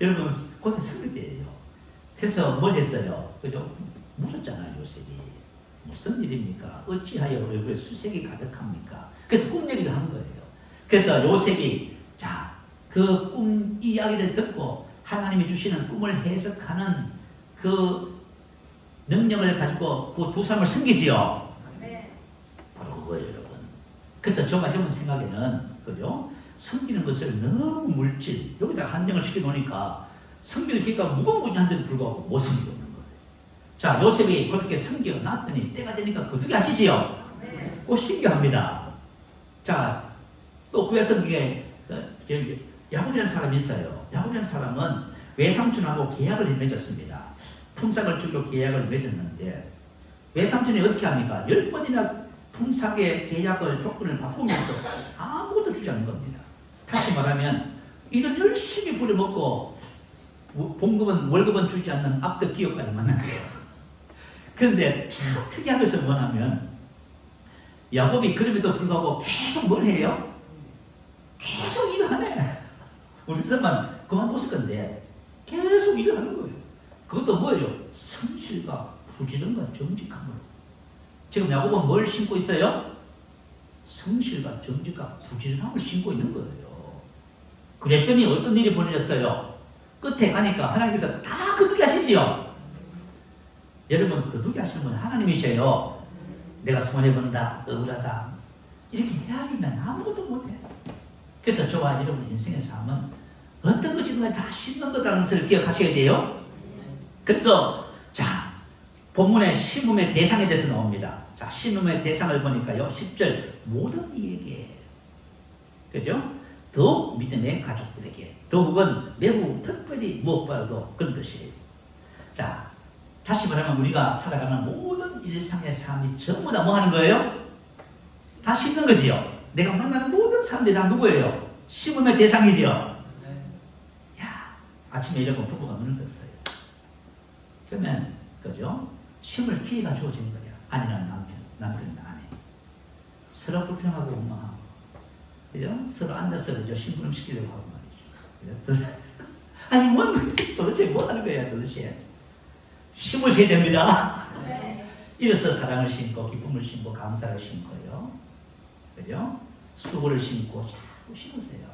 여러분, 그때 성별 때예요. 그래서 뭘 했어요? 그죠? 묻었잖아요, 요셉이. 무슨 일입니까? 어찌하여 얼굴에 수색이 가득합니까? 그래서 꿈 얘기를 한 거예요. 그래서 요셉이 자, 그 꿈 이야기를 듣고 하나님이 주시는 꿈을 해석하는 그 능력을 가지고 그 두 사람을 섬기지요. 바로 그거예요, 여러분. 그래서 저가 여러분 생각에는 그죠? 섬기는 것을 너무 물질 여기다 한정을 시켜 놓으니까 섬길 기회가 무궁무진한데도 불구하고 못 섬기고 있는 거예요. 자, 요셉이 그렇게 섬겨 놨더니 때가 되니까 거두게 하시지요. 꼭 신기합니다. 자, 또 구약 성경에 야곱이라는 사람이 있어요. 야곱이라는 사람은 외삼촌하고 계약을 맺었습니다. 품삯을 주기로 계약을 맺었는데 외삼촌이 어떻게 합니까? 10번이나 품삯의 계약을 조건을 바꾸면서 아무것도 주지 않는 겁니다. 다시 말하면 일을 열심히 부려먹고 봉급은 월급은 주지 않는 악덕 기업가를 만난 거예요. 그런데 참 특이한 것은 뭐냐면 야곱이 그럼에도 불구하고 계속 뭘 해요? 계속 일을 하네. 우리 사람만 그만뒀을 건데 계속 일을 하는 거예요. 그것도 뭐예요? 성실과 부지런과 정직함으로. 지금 야곱은 뭘 신고 있어요? 성실과 정직과 부지런함을 신고 있는 거예요. 그랬더니 어떤 일이 벌어졌어요? 끝에 가니까 하나님께서 다 거두게 하시지요. 여러분, 거두게 하시는 분은 하나님이셔요. 내가 손해본다, 억울하다 이렇게 헤아리면 아무것도 못해. 그래서 저와 여러분 인생의 삶은 어떤 것이든 다 심는 거라는 것을 기억하셔야 돼요. 그래서 자, 본문에 심음의 대상에 대해서 나옵니다. 자, 심음의 대상을 보니까요, 10절 모든 이에게, 그죠? 더욱 믿음의 가족들에게, 더욱은 매우 특별히 무엇보다도 그런 뜻이에요. 자, 다시 말하면 우리가 살아가는 모든 일상의 삶이 전부 다 뭐 하는 거예요? 다 심는 거지요. 내가 만나는 모든 사람들이 다 누구예요? 심음의 대상이지요. 야, 아침에 일어나면 부부가 눈을 떴어요. 그러면 그죠? 심을 기회가 주어지는 거야. 아내는 남편, 남편은 아내. 서로 불평하고 원망하고, 그죠? 서로 앉아서 그죠? 심부름 시키려고 하고 말이죠. 그죠? 아니 뭐 도대체 뭐 하는 거야 도대체? 심으셔야 됩니다. 이래서 사랑을 심고 기쁨을 심고 감사를 심고요. 그죠? 수고를 심고 자꾸 심으세요.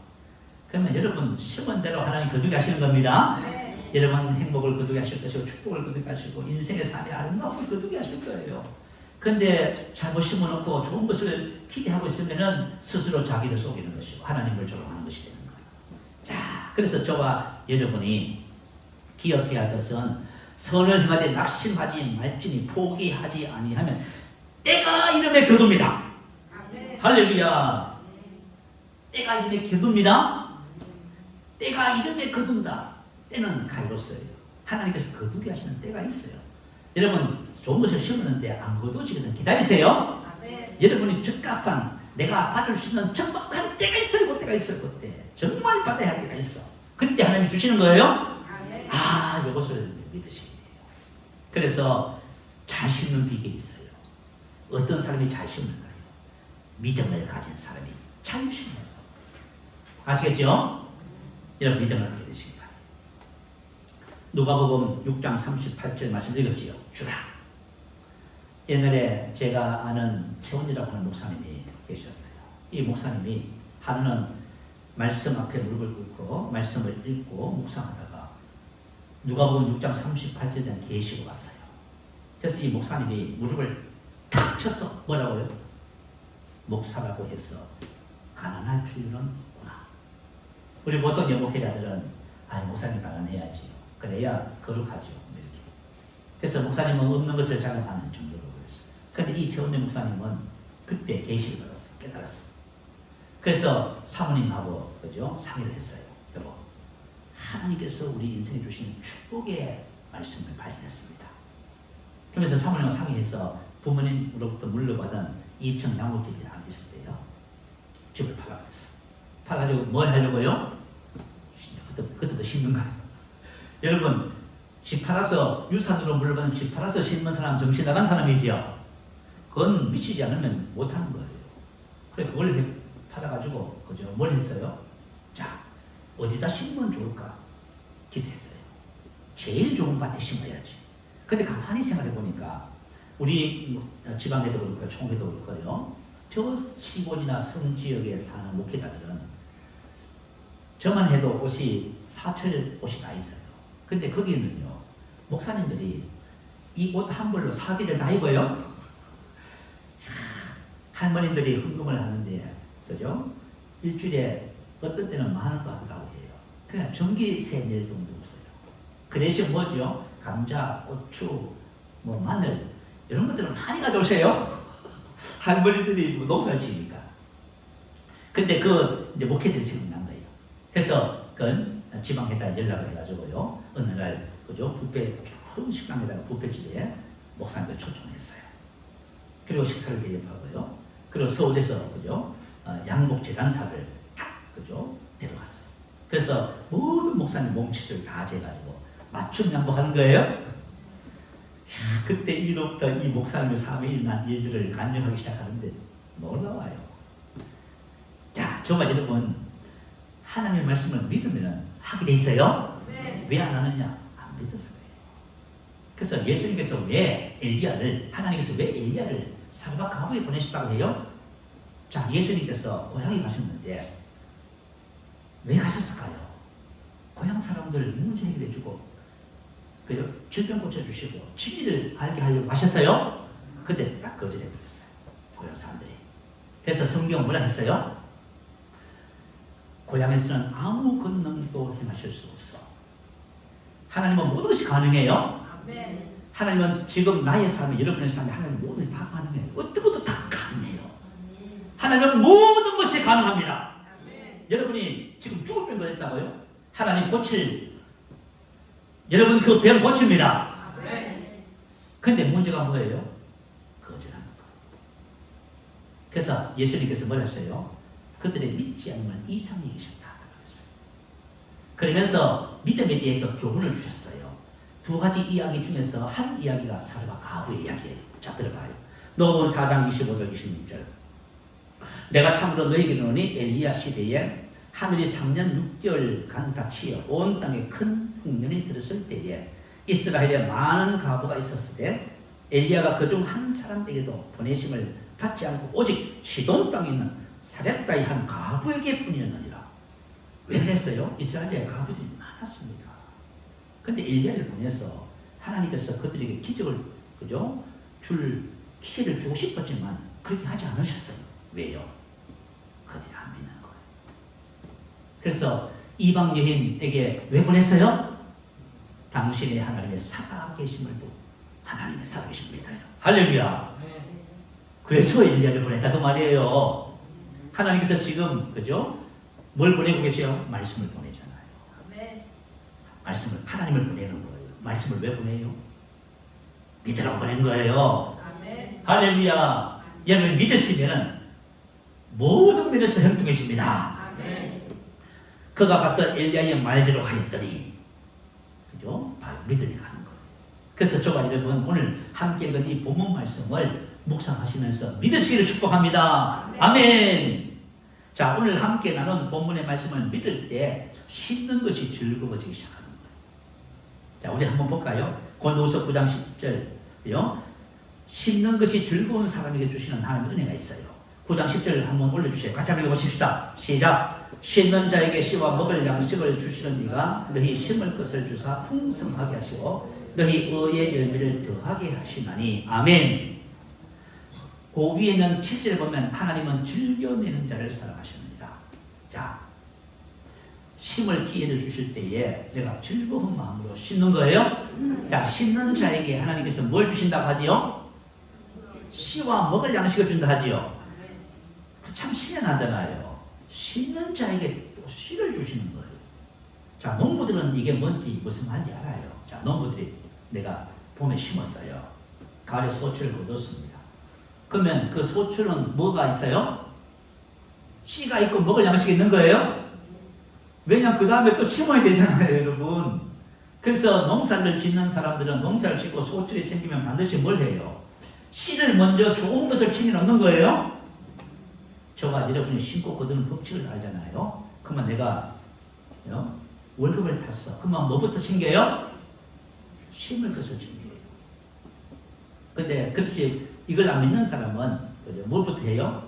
그러면 여러분 심은 대로 하나님 거두게 하시는 겁니다. 여러분 행복을 거두게 하실 것이고 축복을 거두게 하시고 인생의 삶의 아름다움을 거두게 하실 거예요. 근데 잘못 심어놓고 좋은 것을 기대하고 있으면은 스스로 자기를 속이는 것이고 하나님을 조롱하는 것이 되는 거예요. 자, 그래서 저와 여러분이 기억해야 할 것은 선을 행하되 낙심하지 말지니 포기하지 아니하면 때가 이름에 거둡니다. 할렐루야. 때가 이름에 거둡니다. 때가 이름에 거둔다. 때는 가이로스예요. 하나님께서 거두게 하시는 때가 있어요. 여러분 좋은 것을 심었는데 안 거두지거든 기다리세요. 여러분이 적합한 내가 받을 수 있는 적합한 때가 있어요. 그때가 있어요. 그때 정말 받아야 할 때가 있어. 그때 하나님이 주시는 거예요. 아, 이것을 믿으셔야 돼요. 그래서 잘 심는 비결이 있어요. 어떤 사람이 잘 심을까요? 믿음을 가진 사람이 잘 심어요. 아시겠죠? 여러분 믿음을 갖게 되시기 바랍니다. 누가복음 6장 38절 말씀 읽었지요. 주라. 옛날에 제가 아는 최원이라고 하는 목사님이 계셨어요. 이 목사님이 하루는 말씀 앞에 무릎을 꿇고 말씀을 읽고 묵상하다가 누가복음 6장 38절에 대한 계시가 왔어요. 그래서 이 목사님이 무릎을 탁 쳤어. 뭐라고요? 목사라고 해서 가난할 필요는 없구나. 우리 보통 목회자들은 목사님 가난해야지요. 그래야 거룩하죠. 이렇게. 그래서 목사님은 없는 것을 자랑하는 정도로 그랬어요. 그런데 이 최원래 목사님은 그때 계시를 받았어요. 깨달았어요. 그래서 사모님하고 그죠? 상의를 했어요. 여보, 하나님께서 우리 인생에 주신 축복의 말씀을 발견했습니다. 그러면서 사모님과 상의해서 부모님으로부터 물려받은 2층 양호집이 하나 있었대요. 집을 팔아버렸어. 팔아가지고 뭘 하려고요? 그때부터 심는 거예요. 여러분, 집 팔아서 유산으로 물려받은 집 팔아서 심는 사람 정신 나간 사람이지요. 그건 미치지 않으면 못하는 거예요. 그래 그걸 팔아가지고 그죠? 뭘 했어요? 자, 어디다 심으면 좋을까? 기도했어요. 제일 좋은 밭에 심어야지. 근데 가만히 생각해 보니까 우리 지방에도 그렇고요, 총회도 그렇고요. 저 시골이나 성지역에 사는 목회자들은 저만 해도 옷이 사철 옷이 다 있어요. 근데 거기는요, 목사님들이 이 옷 한 벌로 사기를 다 입어요. 할머니들이 헌금을 하는데, 그죠? 일주일에 어떤 때는 10,000원도 하기도 하고 해요. 그냥 전기세 낼 돈도 없어요. 그 대신 뭐죠? 감자, 고추, 마늘 이런 것들을 많이 가져오세요. 할머니들이 농사를 지니까. 근데 이제 목회들이 생각난 거예요. 그래서 지방에다 연락을 해가지고요. 어느 날 그죠? 큰 식당에다가 뷔페집에 목사님들 초청했어요. 그리고 식사를 대접하고요. 그리고 서울에서 그죠? 양목 재단사를 딱 그죠? 데려왔어요. 그래서 모든 목사님 몸짓을 다 재가지고 맞춤 양복하는 거예요. 그때 이로부터 이 목사님의 삶에 일어난 일들을 간증하기 시작하는데 놀라워요. 자, 정말 여러분 하나님의 말씀을 믿으면 하게 돼 있어요.
네.
왜 안 하느냐? 안 믿어서 그래요. 그래서 예수님께서 왜 하나님께서 왜 엘리야를 사르밧 가부에 보내셨다고 해요? 자, 예수님께서 고향에 가셨는데 왜 가셨을까요? 고향 사람들 문제 해결해주고 그죠? 질병 고쳐주시고 진리를 알게 하려고 하셨어요? 근데 딱 거절해버렸어요. 고향 사람들이. 그래서 성경 뭐라 했어요? 고향에서는 아무 권능도 행하실 수 없어. 하나님은 모든 것이 가능해요.
아멘.
하나님은 지금 나의 삶에 여러분의 삶에 하나님은 모든 것이 다 가능해요. 어떤 것도 다 가능해요. 하나님은 모든 것이 가능합니다.
아멘.
여러분이 지금 죽을 병 걸렸다고요? 하나님 여러분 그 병 고칩니다.
아멘.
근데 문제가 뭐예요? 거절하는 거. 그래서 예수님께서 뭘 하셨어요? 그들의 믿지 않으면 이상히 계셨다. 그러면서 믿음에 대해서 교훈을 주셨어요. 두 가지 이야기 중에서 한 이야기가 사르밧 가부의 이야기예요. 자, 들어봐요. 너본 4장 25절 26절. 내가 참으로 너에게 이르노니 엘리야 시대에 하늘이 3년 6개월간 닫히어 온 땅에 큰 흉년이 들었을 때에 이스라엘에 많은 가부가 있었을 때 엘리야가 그중 한 사람에게도 보내심을 받지 않고 오직 시돈 땅에 있는 사렙다의 한 가부에게 뿐이었느니라. 왜 그랬어요? 이스라엘에 가부들이 많았습니다. 근데 엘리야를 보내서 하나님께서 그들에게 기적을 그죠? 기회를 주고 싶었지만 그렇게 하지 않으셨어요. 왜요? 그들이 안 믿는 거예요. 그래서 이방 여인에게 왜 보냈어요? 당신의 하나님의 살아계심을 두고 하나님의 살아계심을 믿어요. 할렐루야. 그래서 엘리야를 보냈다 그 말이에요. 하나님께서 지금 그죠? 뭘 보내고 계세요? 말씀을 보내잖아요.
아멘.
하나님을 보내는 거예요. 말씀을 왜 보내요? 믿으라고 보낸 거예요.
아멘.
할렐루야. 여러분 믿으시면은 모든 면에서 형통해집니다.
아멘.
그가 가서 엘리야의 말대로 하였더니 그죠? 바로 믿음이 가는 거예요. 그래서 저와 여러분 오늘 함께 읽은 이 본문 말씀을 묵상하시면서 믿으시기를 축복합니다.
아멘.
아멘. 자, 오늘 함께 나눈 본문의 말씀을 믿을 때 심는 것이 즐거워지기 시작하는 거예요. 자, 우리 한번 볼까요? 고린도후서 9장 10절요. 심는 것이 즐거운 사람에게 주시는 하나님의 은혜가 있어요. 9장 10절 한번 올려주세요. 같이 한번 읽어보십시다. 시작. 심는 자에게 씨와 먹을 양식을 주시는 이가 너희 심을 것을 주사 풍성하게 하시고 너희 의의 열매를 더하게 하시나니. 아멘. 그 위에는 7절에 보면 하나님은 즐겨내는 자를 사랑하십니다. 자, 심을 기회를 주실 때에 내가 즐거운 마음으로 심는 거예요. 자, 심는 자에게 하나님께서 뭘 주신다고 하지요? 씨와 먹을 양식을 준다 하지요. 참 신뢰하잖아요. 심는 자에게 또 씨를 주시는 거예요. 자, 농부들은 이게 뭔지 무슨 말인지 알아요. 자, 농부들이 내가 봄에 심었어요. 가을에 소출을 거뒀습니다. 그러면 그 소출은 뭐가 있어요? 씨가 있고 먹을 양식이 있는 거예요. 왜냐하면 그 다음에 또 심어야 되잖아요, 여러분. 그래서 농사를 짓는 사람들은 농사를 짓고 소출이 생기면 반드시 뭘 해요? 씨를 먼저 좋은 것을 챙겨 놓는 거예요. 저가 여러분이 심고 거두는 법칙을 알잖아요. 그러면 내가 월급을 탔어. 그러면 뭐부터 챙겨요? 심을 것을 챙겨요. 근데 그렇게 이걸 안 믿는 사람은 뭘부터 해요?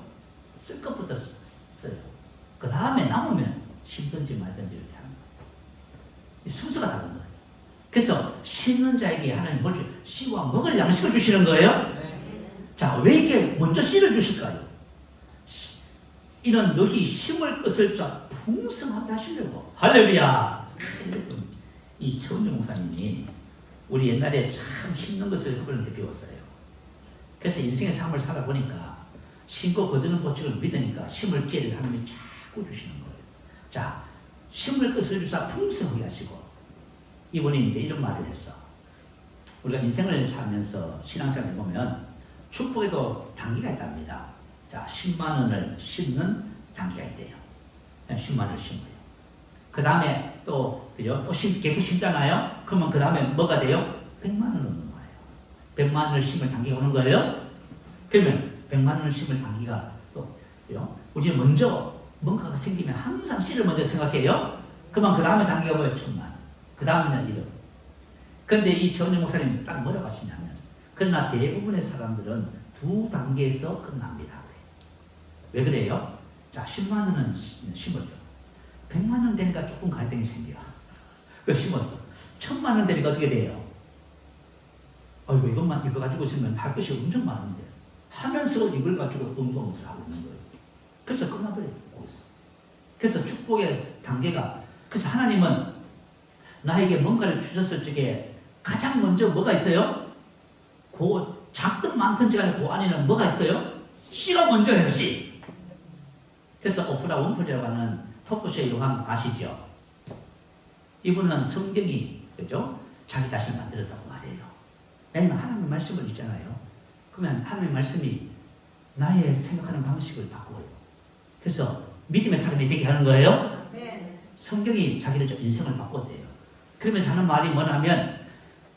쓸 것부터 써요. 그 다음에 남으면 심든지 말든지 이렇게 하는 거예요. 순서가 다른 거예요. 그래서 심는 자에게 하나님 뭘 주세요? 씨와 먹을 양식을 주시는 거예요. 자, 왜 이렇게 먼저 씨를 주실까요? 이런 너희 심을 것을 풍성하게 하시려고. 할렐루야. 이 최원주 목사님이 우리 옛날에 참 심는 것을 그분한테 배웠어요. 그래서 인생의 삶을 살아보니까 심고 거두는 법칙을 믿으니까 심을 기회를 하나님이 자꾸 주시는 거예요. 자, 심을 것을 주사 풍성하게 하시고, 이분이 이제 이런 말을 했어. 우리가 인생을 살면서 신앙생활을 보면 축복에도 단계가 있답니다. 자, 10만 원을 심는 단계가 있대요. 10만 원을 심어요. 그 다음에 또 계속 심잖아요. 그러면 그 다음에 뭐가 돼요? 100만 원을 오는 거예요. 100만 원을 심을 단계가 오는 거예요. 그러면 100만 원을 심을 단계가 또 우리 먼저 뭔가가 생기면 항상 씨를 먼저 생각해요. 그러면 그 다음에 단계가 뭐예요? 1000만 원. 그 다음에는 1억. 근데 이 최원주 목사님 딱 뭐라고 하시냐면, 그러나 대부분의 사람들은 2단계에서 끝납니다. 왜 그래요? 자, 10만 원은 심었어. 100만 원 되니까 조금 갈등이 생겨. 그 심었어. 1000만 원 되니까 어떻게 돼요? 아이고, 이거 가지고 있으면 할 것이 엄청 많은데 하면서 이걸 가지고 엉뚱것을 하고 있는 거예요. 그래서 끝나버려요. 거기서. 그래서 축복의 단계가, 그래서 하나님은 나에게 뭔가를 주셨을 적에 가장 먼저 뭐가 있어요? 그 작든 많든 간에 그 안에는 뭐가 있어요? 씨가 먼저예요, 씨. 그래서 오프라 윈프리라고 하는 토크쇼의 여왕 아시죠? 이분은 성경이, 그죠? 자기 자신을 만들었다고 말해요. 왜냐면 하나님의 말씀을 읽잖아요. 그러면 하나님의 말씀이 나의 생각하는 방식을 바꿔요. 그래서 믿음의 사람이 되게 하는 거예요. 성경이 자기를 인생을 바꿨대요. 그러면서 하는 말이 뭐냐면,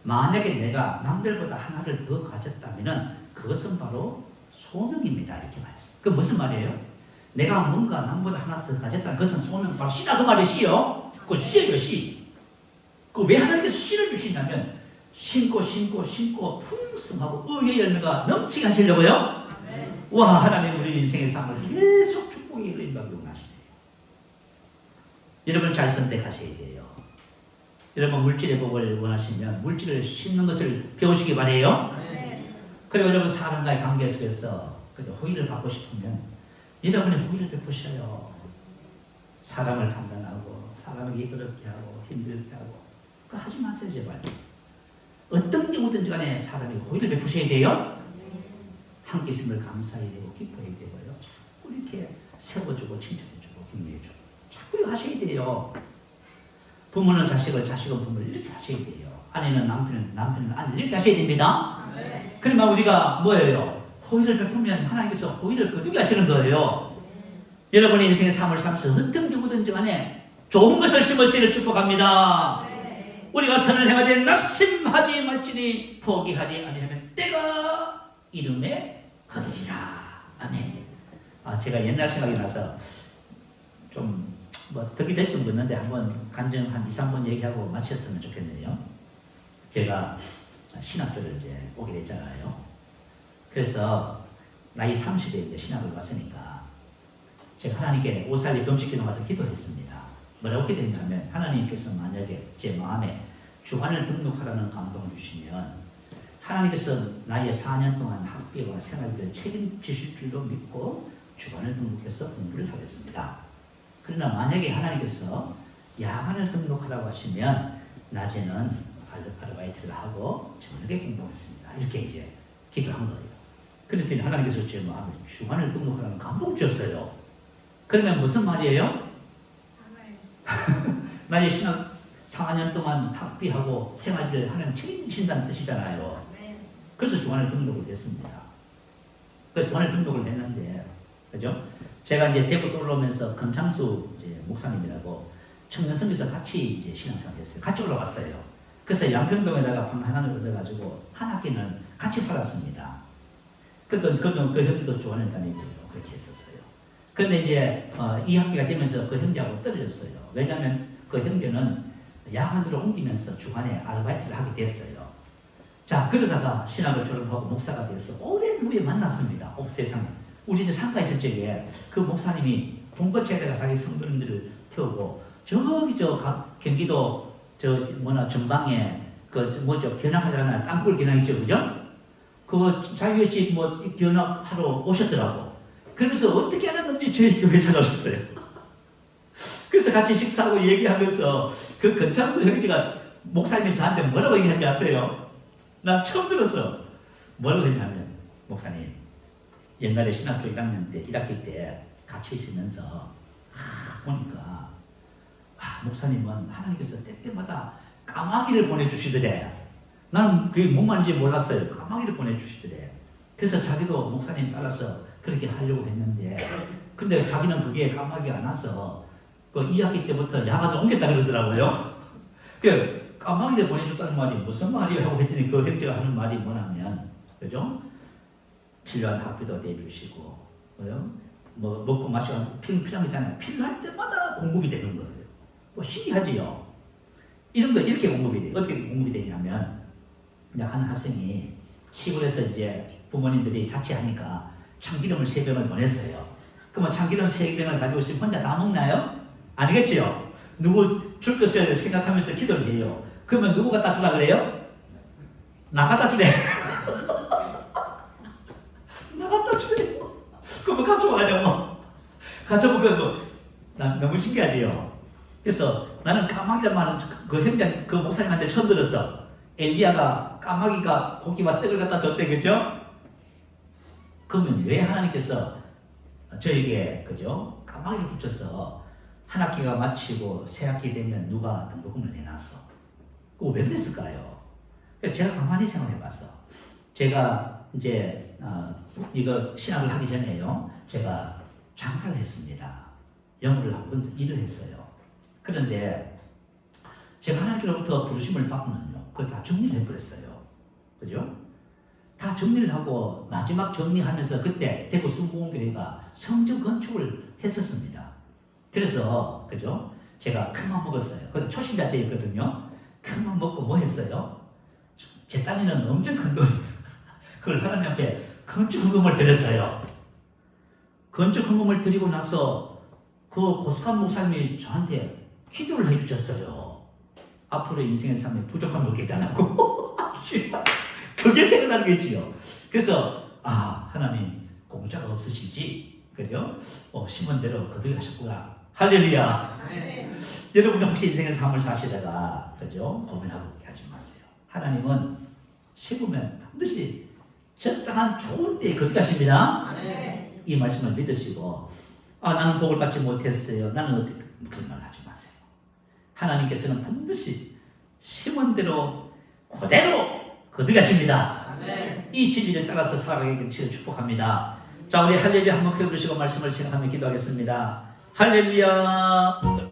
만약에 내가 남들보다 하나를 더 가졌다면 그것은 바로 소명입니다. 이렇게 말했어요. 그 무슨 말이에요? 내가 뭔가 남보다 하나 더 가졌다는 그것은 소명, 바로 씨다 그 말이 씨요. 그 씨예요, 씨. 그 왜 하나님께서 씨를 주시냐면 심고 풍성하고 의의 열매가 넘치게 하시려고요. 와, 하나님 우리 인생의 삶을 계속 축복의 일로 인도하고 하시네요. 여러분 잘 선택하셔야 돼요. 여러분 물질의 복을 원하시면 물질을 심는 것을 배우시기 바래요. 그리고 여러분 사람과의 관계 속에서 호의를 받고 싶으면 여러분이 호의를 베푸셔요. 사람을 판단하고 사람에게 어렵게 하고 힘들게 하고 그거 하지 마세요, 제발. 어떤 경우든지 간에 사람이 호의를 베푸셔야 돼요. 함께 있음을 감사해야 되고 기뻐해야 되고요. 자꾸 이렇게 세워주고 칭찬해주고 격려해주고 자꾸 이거 하셔야 돼요. 부모는 자식을, 자식은 부모를 이렇게 하셔야 돼요. 아내는 남편은 아내를 이렇게 하셔야 됩니다. 그러면 우리가 뭐예요? 호의를 베푸면 하나님께서 호의를 거두게 하시는 거예요. 여러분의 인생의 삶을 살면서 어떤 경우든지 간에 좋은 것을 심으시기를 축복합니다. 우리가 선을 행하되 낙심하지 말지니 포기하지 아니하면 때가 이름에 거두리라. 아멘. 제가 옛날 생각이 나서 좀 덕이 될 좀 있는데 한번 간증 한 2, 3번 얘기하고 마쳤으면 좋겠네요. 제가 신학교를 이제 오게 됐잖아요. 그래서 나이 30에 이제 신학을 왔으니까 제가 하나님께 오살리 금식기도 가서 기도했습니다. 뭐라고 기도했냐면, 하나님께서 만약에 제 마음에 주관을 등록하라는 감동을 주시면 하나님께서 나의 4년 동안 학비와 생활비를 책임지실 줄로 믿고 주관을 등록해서 공부를 하겠습니다. 그러나 만약에 하나님께서 야간을 등록하라고 하시면 낮에는 아르바이트를 하고 저녁에 공부하겠습니다. 이렇게 이제 기도한 거예요. 그랬더니 하나님께서 제 마음에 주관을 등록하라는 감동 주셨어요. 그러면 무슨 말이에요? 나의 신학 4년 동안 학비하고 생활비를 하나님 책임지신다는 뜻이잖아요. 그래서 주관을 등록을 했습니다. 그 주관을 등록을 했는데, 그죠? 제가 이제 대구서 올라오면서 금창수 이제 목사님이라고 청년선교에서 같이 이제 신앙생활 했어요. 같이 올라왔어요. 그래서 양평동에다가 방 하나를 얻어가지고 한 학기는 같이 살았습니다. 그 형제도 주관을 다니고 그렇게 했었어요. 그런데 이제 이 학기가 되면서 그 형제하고 떨어졌어요. 왜냐하면 그 형제는 야간으로 옮기면서 주관에 아르바이트를 하게 됐어요. 자, 그러다가 신학을 졸업하고 목사가 돼서 오랜 후에 만났습니다. 세상에. 우리 이제 상가 있을 적에 그 목사님이 본거체에다가 자기 성도님들을 태우고 저기 경기도 전방에 견학하잖아요. 땅굴 견학이죠, 그죠? 그거 자기 집 견학하러 오셨더라고. 그러면서 어떻게 알았는지 저희 교회 찾아오셨어요. 그래서 같이 식사하고 얘기하면서 그 근창수 형제가 목사님이 저한테 뭐라고 얘기한지 아세요? 난 처음 들었어. 뭐라고 했냐면, 목사님, 옛날에 신학교 1학년 때, 1학기 때 같이 있으면서 보니까 목사님은 하나님께서 때때마다 까마귀를 보내주시더래. 나는 그게 뭔 말인지 몰랐어요. 까마귀를 보내주시더래. 그래서 자기도 목사님 따라서 그렇게 하려고 했는데, 근데 자기는 그게 까마귀가 안 와서 그 2학기 때부터 야간으로 옮겼다 그러더라고요. 그 까마귀를 보내줬다는 말이 무슨 말이야 하고 했더니 그 형제가 하는 말이 뭐냐면, 그죠? 필요한 학비도 내주시고, 그죠? 먹고 마시고 필요하잖아요. 필요할 때마다 공급이 되는 거예요. 신기하지요? 이런 거 이렇게 공급이 돼요. 어떻게 공급이 되냐면, 한 학생이 시골에서 이제 부모님들이 자취하니까 참기름을 3병을 보냈어요. 그러면 참기름 3병을 가지고 있으면 혼자 다 먹나요? 아니겠지요? 누구 줄 것을 생각하면서 기도를 해요. 그러면 누구 갖다 주라 그래요? 나 갖다 주래. 나 갖다 주래요. 그러면 가져와요. 가져오면 난 너무 신기하지요? 그래서 나는 까마귀란 그 형제, 그 목사님한테 처음 들었어. 엘리야가 까마귀가 고기와 떡을 갖다 줬대, 그죠? 그러면 왜 하나님께서 저에게, 그죠? 까마귀를 붙여서 한 학기가 마치고 새 학기 되면 누가 등록금을 내놨어? 그거 왜 그랬을까요? 제가 가만히 생각해봤어. 제가 이제 이거 신학을 하기 전에요. 제가 장사를 했습니다. 영어를 하고 일을 했어요. 그런데 제가 하나님께로부터 부르심을 받고는요, 그걸 다 정리를 해버렸어요. 그죠? 다 정리를 하고 마지막 정리하면서 그때 대구 순복음교회가 성전 건축을 했었습니다. 그래서 그죠? 제가 큰맘 먹었어요. 그래도 초신자 때였거든요. 큰맘 먹고 뭐 했어요? 제 딸이는 엄청 큰 돈, 그걸 하나님 앞에 건축 헌금을 드렸어요. 건축 헌금을 드리고 나서 그 고스칸 목사님이 저한테 기도를 해주셨어요. 앞으로 인생의 삶에 부족함을 없게 해달라고. 그게 생각나는 거지요. 그래서 하나님 공짜가 없으시지, 그죠? 심은 대로 거두하셨구나. 할렐루야. 여러분 혹시 인생의 삶을 사시다가, 그죠? 고민하고 하지 마세요. 하나님은 심으면 반드시 적당한 좋은 때에 거두하십니다. 이 말씀을 믿으시고, 나는 복을 받지 못했어요. 나는 어떻게, 그런 말 하지 마세요. 하나님께서는 반드시 심은 대로 그대로 거두가십니다. 이 진리를 따라서 살아가게 되기를 축복합니다. 자, 우리 할렐루야 한번 켜주시고 말씀을 시작하며 기도하겠습니다. 할렐루야.